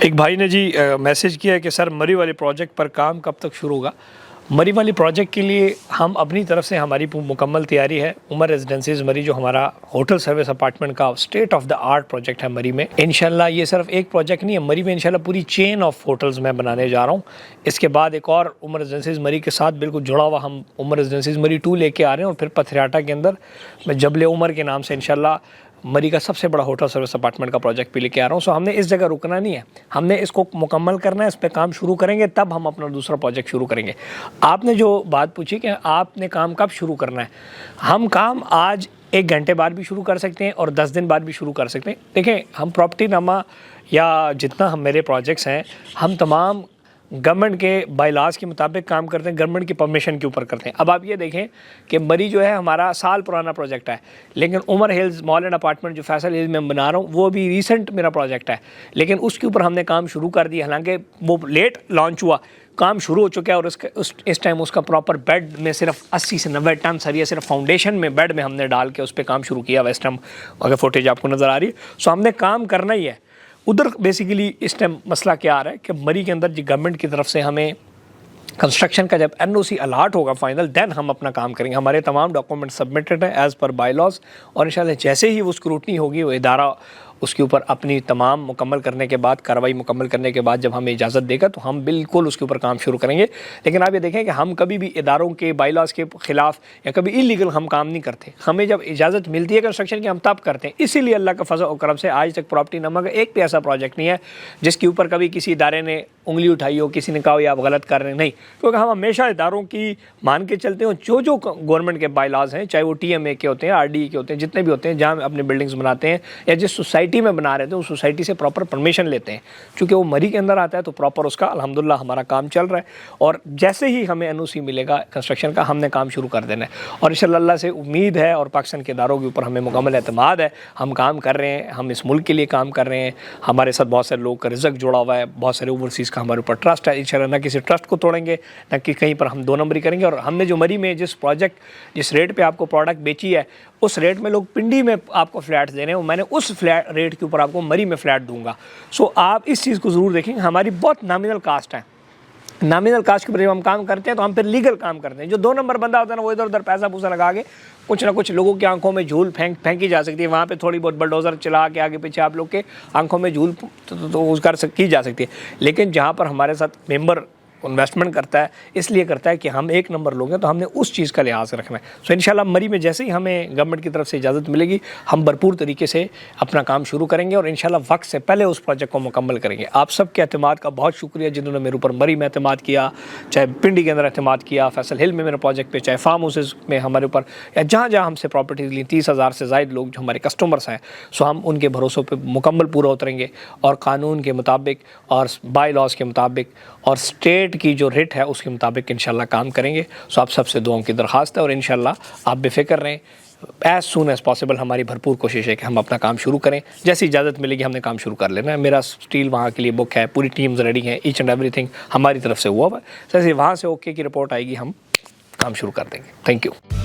ایک بھائی نے جی میسیج کیا ہے کہ سر مری والے پروجیکٹ پر کام کب تک شروع ہوگا؟ مری والی پروجیکٹ کے لیے ہم اپنی طرف سے ہماری مکمل تیاری ہے. عمر ریزیڈنسیز مری جو ہمارا ہوٹل سروس اپارٹمنٹ کا state of the art project ہے مری میں. انشاءاللہ یہ صرف ایک پروجیکٹ نہیں ہے, مری میں انشاءاللہ پوری چین آف ہوٹلز میں بنانے جا رہا ہوں. اس کے بعد ایک اور عمر ریزیڈنسیز مری کے ساتھ بالکل جڑا ہوا ہم عمر ریزیڈنسیز مری 2 لے کے آ رہے ہیں, اور پھر پتھریاٹا کے اندر میں جبل عمر کے نام سے انشاءاللہ مری کا سب سے بڑا ہوٹل سروس اپارٹمنٹ کا پروجیکٹ بھی لے کے آ رہا ہوں. سو ہم نے اس جگہ رکنا نہیں ہے, ہم نے اس کو مکمل کرنا ہے, اس پہ کام شروع کریں گے تب ہم اپنا دوسرا پروجیکٹ شروع کریں گے. آپ نے جو بات پوچھی کہ آپ نے کام کب شروع کرنا ہے, ہم کام آج 1 گھنٹے بعد بھی شروع کر سکتے ہیں اور 10 دن بعد بھی شروع کر سکتے ہیں. دیکھیں ہم پراپرٹی نامہ یا جتنا ہم میرے پروجیکٹس ہیں ہم تمام گورنمنٹ کے بائی لاز کے مطابق کام کرتے ہیں, گورنمنٹ کی پرمیشن کے اوپر کرتے ہیں. اب آپ یہ دیکھیں کہ مری جو ہے ہمارا سال پرانا پروجیکٹ ہے, لیکن عمر ہلز مال اینڈ اپارٹمنٹ جو فیصل ہلز میں بنا رہا ہوں وہ بھی ریسنٹ میرا پروجیکٹ ہے, لیکن اس کے اوپر ہم نے کام شروع کر دیا. حالانکہ وہ لیٹ لانچ ہوا, کام شروع ہو چکا ہے, اور اس ٹائم اس کا پراپر بیڈ میں صرف 80 سے 90 ٹن سریہ صرف فاؤنڈیشن میں بیڈ میں ہم نے ڈال کے اس پہ کام شروع کیا. ویسٹ ٹائم اگر فوٹیج آپ کو نظر آ رہی ہے, سو ہم نے کام کرنا ہی ہے. ادھر بیسیکلی اس ٹائم مسئلہ کیا آ رہا ہے کہ مری کے اندر جی گورنمنٹ کی طرف سے ہمیں کنسٹرکشن کا جب NOC الاٹ ہوگا فائنل, دین ہم اپنا کام کریں گے. ہمارے تمام ڈاکومنٹ سبمٹڈ ہیں ایز پر بائی لاز, اور انشاءاللہ جیسے ہی وہ اسکروٹنی ہوگی, وہ ادارہ اس کے اوپر اپنی تمام مکمل کرنے کے بعد, کارروائی مکمل کرنے کے بعد جب ہمیں اجازت دے گا تو ہم بالکل اس کے اوپر کام شروع کریں گے. لیکن آپ یہ دیکھیں کہ ہم کبھی بھی اداروں کے بائی لاز کے خلاف یا کبھی انلیگل ہم کام نہیں کرتے. ہمیں جب اجازت ملتی ہے کنسٹرکشن کی ہم تب کرتے ہیں. اسی لیے اللہ کا فضل و کرم سے آج تک پراپرٹی نامہ کا ایک بھی ایسا پروجیکٹ نہیں ہے جس کے اوپر کبھی کسی ادارے نے انگلی اٹھائی ہو, کسی نے کہا ہو یا آپ غلط کر رہے ہیں. نہیں, کیونکہ ہم ہمیشہ اداروں کی مان کے چلتے ہیں. جو گورنمنٹ کے بائی لاز ہیں, چاہے وہ TMA کے ہوتے ہیں, RDE کے ہوتے ہیں, جتنے بھی ہوتے ہیں, جہاں اپنے بلڈنگز بناتے ہیں یا جس سوسائٹی میں بنا رہے تھے اس سوسائٹی سے پراپر پرمیشن لیتے ہیں. چونکہ وہ مری کے اندر آتا ہے تو پراپر اس کا الحمدللہ ہمارا کام چل رہا ہے, اور جیسے ہی ہمیں NOC ملے گا کنسٹرکشن کا ہم نے کام شروع کر دینا ہے. اور انشاءاللہ اللہ سے امید ہے اور پاکستان کے اداروں کے اوپر ہمیں مکمل اعتماد ہے. ہم کام کر رہے ہیں, ہم اس ملک کے لیے کام کر رہے ہیں, ہمارے ساتھ بہت سارے لوگ کا رزق جڑا ہوا ہے, بہت سارے اوورسیز کا ہمارے اوپر ٹرسٹ ہے. انشاءاللہ نہ کسی ٹرسٹ کو توڑیں گے, نہ کہ کہیں پر ہم 2 نمبری کریں گے. اور ہم نے جو مری میں جس ریٹ پہ آپ کو پروڈکٹ بیچی ہے, اس ریٹ میں لوگ پنڈی میں آپ کو فلیٹس دے رہے ہیں, میں نے اس فلیٹ ریٹ کے اوپر آپ کو مری میں فلیٹ دوں گا. سو آپ اس چیز کو ضرور دیکھیں, ہماری بہت نامینل کاسٹ ہے. نامینل کاسٹ کے اوپر جب ہم کام کرتے ہیں تو ہم پھر لیگل کام کرتے ہیں. جو 2 نمبر بندہ ہوتا ہے نا, وہ ادھر ادھر پیسہ پوسا لگا کے کچھ نہ کچھ لوگوں کی آنکھوں میں جھول پھینکی جا سکتی ہے. وہاں پہ تھوڑی بہت بلڈوزر چلا کے آگے پیچھے آپ لوگ کے آنکھوں میں جھول کی جا سکتی ہے. لیکن جہاں پر ہمارے ساتھ ممبر انویسٹمنٹ کرتا ہے, اس لیے کرتا ہے کہ ہم 1 نمبر لوگ ہیں, تو ہم نے اس چیز کا لحاظ رکھنا ہے. سو انشاءاللہ مری میں جیسے ہی ہمیں گورنمنٹ کی طرف سے اجازت ملے گی, ہم بھرپور طریقے سے اپنا کام شروع کریں گے, اور انشاءاللہ وقت سے پہلے اس پروجیکٹ کو مکمل کریں گے. آپ سب کے اعتماد کا بہت شکریہ, جنہوں نے میرے اوپر مری میں اعتماد کیا, چاہے پنڈی کے اندر اعتماد کیا, فیصل ہل میں میرے پروجیکٹ پہ, چاہے فارم ہاؤسز میں ہمارے اوپر, یا جہاں جہاں ہم سے پراپرٹیز لی. 30,000 سے زائد لوگ جو ہمارے کسٹمرس ہیں, سو ہم ان کے بھروسوں پہ مکمل پورا اتریں گے, اور قانون کے مطابق اور بائی لاز کے مطابق اور اسٹیٹ کی جو ریٹ ہے اس کے مطابق انشاءاللہ کام کریں گے. سو آپ سب سے دعاؤں کی درخواست ہے, اور انشاءاللہ آپ بے فکر رہیں. ایز سون ایز پاسبل ہماری بھرپور کوشش ہے کہ ہم اپنا کام شروع کریں. جیسی اجازت ملے گی ہم نے کام شروع کر لینا ہے. میرا اسٹیل وہاں کے لیے بک ہے, پوری ٹیمز ریڈی ہیں, ایچ اینڈ ایوری تھنگ ہماری طرف سے ہوا ہے. جیسے وہاں سے اوکے کی رپورٹ آئے گی ہم کام شروع کر دیں گے. Thank you.